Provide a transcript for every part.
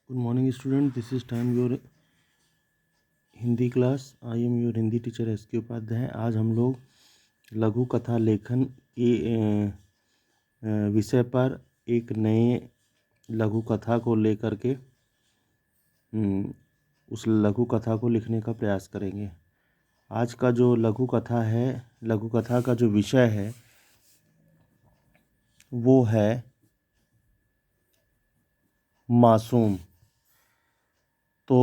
Good morning student, this is time your Hindi class. I am your Hindi teacher S के उपाध्याय। आज हम लोग लघु कथा लेखन के विषय पर एक नए लघु कथा को लेकर के उस लघु कथा को लिखने का प्रयास करेंगे। आज का जो लघु कथा है, लघु कथा का जो विषय है वो है मासूम। तो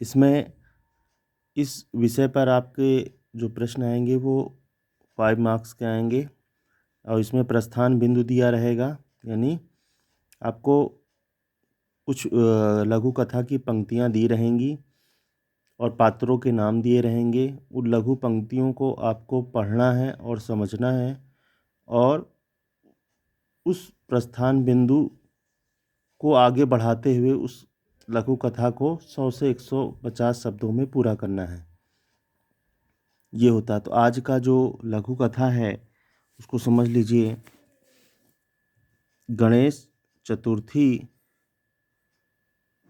इसमें इस विषय पर आपके जो प्रश्न आएंगे वो 5 मार्क्स के आएंगे और इसमें प्रस्थान बिंदु दिया रहेगा, यानी आपको कुछ लघु कथा की पंक्तियां दी रहेंगी और पात्रों के नाम दिए रहेंगे। उन लघु पंक्तियों को आपको पढ़ना है और समझना है और उस प्रस्थान बिंदु को आगे बढ़ाते हुए उस लघु कथा को 100 से 150 शब्दों में पूरा करना है। ये होता है। तो आज का जो लघु कथा है उसको समझ लीजिए। गणेश चतुर्थी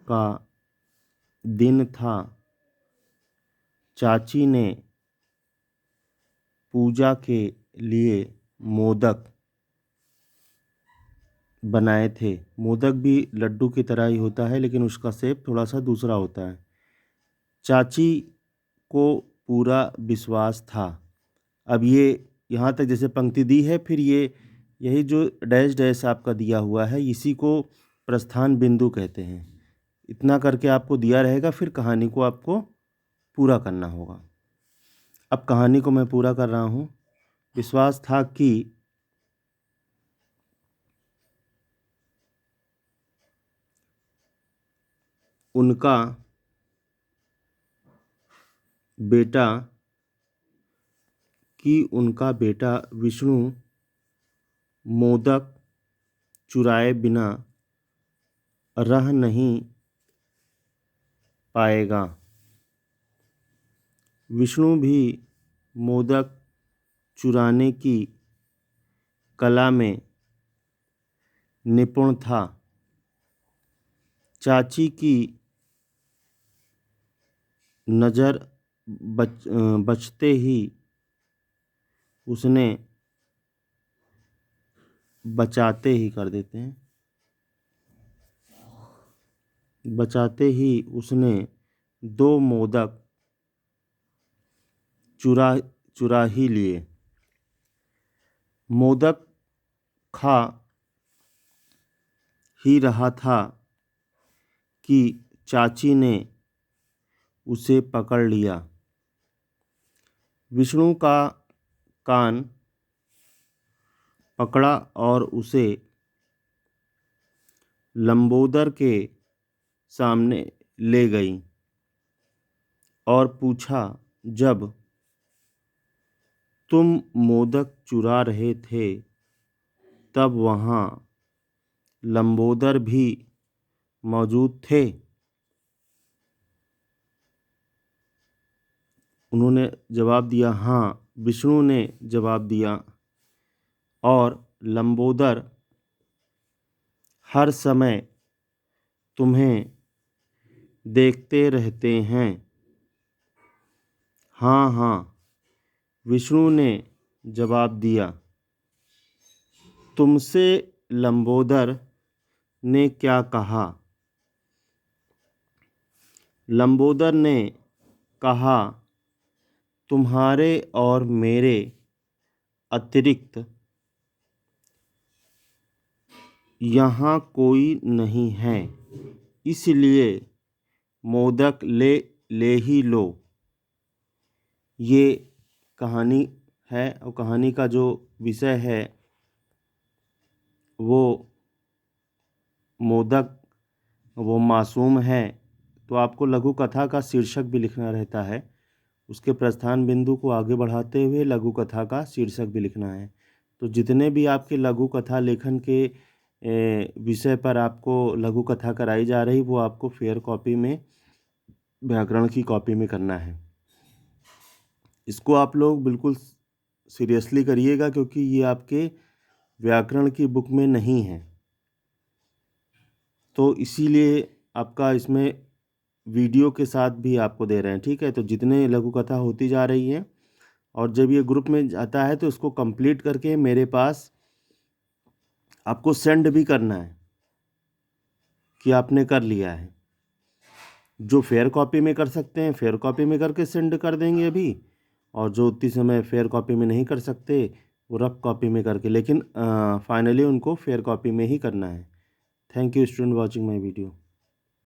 का दिन था। चाची ने पूजा के लिए मोदक बनाए थे। मोदक भी लड्डू की तरह ही होता है, लेकिन उसका शेप थोड़ा सा दूसरा होता है। चाची को पूरा विश्वास था। अब ये यहाँ तक जैसे पंक्ति दी है, फिर यही जो डैश डैश आपका दिया हुआ है इसी को प्रस्थान बिंदु कहते हैं। इतना करके आपको दिया रहेगा, फिर कहानी को आपको पूरा करना होगा। अब कहानी को मैं पूरा कर रहा हूँ। विश्वास था कि उनका बेटा विष्णु मोदक चुराए बिना रह नहीं पाएगा। विष्णु भी मोदक चुराने की कला में निपुण था। चाची की नज़र बचते ही उसने बचाते ही कर देते हैं। बचाते ही उसने 2 मोदक चुरा ही लिए। मोदक खा ही रहा था कि चाची ने उसे पकड़ लिया। विष्णु का कान पकड़ा और उसे लंबोदर के सामने ले गई और पूछा, जब तुम मोदक चुरा रहे थे तब वहाँ लंबोदर भी मौजूद थे? उन्होंने जवाब दिया, हाँ। विष्णु ने जवाब दिया, और लंबोदर हर समय तुम्हें देखते रहते हैं। हाँ हाँ, विष्णु ने जवाब दिया। तुमसे लंबोदर ने क्या कहा? लंबोदर ने कहा, तुम्हारे और मेरे अतिरिक्त यहाँ कोई नहीं है, इसलिए मोदक ले ही लो। ये कहानी है और कहानी का जो विषय है वो मोदक, वो मासूम है। तो आपको लघु कथा का शीर्षक भी लिखना रहता है। उसके प्रस्थान बिंदु को आगे बढ़ाते हुए लघु कथा का शीर्षक भी लिखना है। तो जितने भी आपके लघु कथा लेखन के विषय पर आपको लघु कथा कराई जा रही, वो आपको फेयर कॉपी में, व्याकरण की कॉपी में करना है। इसको आप लोग बिल्कुल सीरियसली करिएगा, क्योंकि ये आपके व्याकरण की बुक में नहीं है। तो इसीलिए आपका इसमें वीडियो के साथ भी आपको दे रहे हैं, ठीक है। तो जितने लघु कथा होती जा रही है और जब ये ग्रुप में जाता है तो इसको कंप्लीट करके मेरे पास आपको सेंड भी करना है कि आपने कर लिया है। जो फेयर कॉपी में कर सकते हैं फेयर कॉपी में करके सेंड कर देंगे अभी, और जो उतनी समय फेयर कॉपी में नहीं कर सकते वो रफ कॉपी में करके, लेकिन फाइनली उनको फेयर कॉपी में ही करना है। Thank you student watching my video.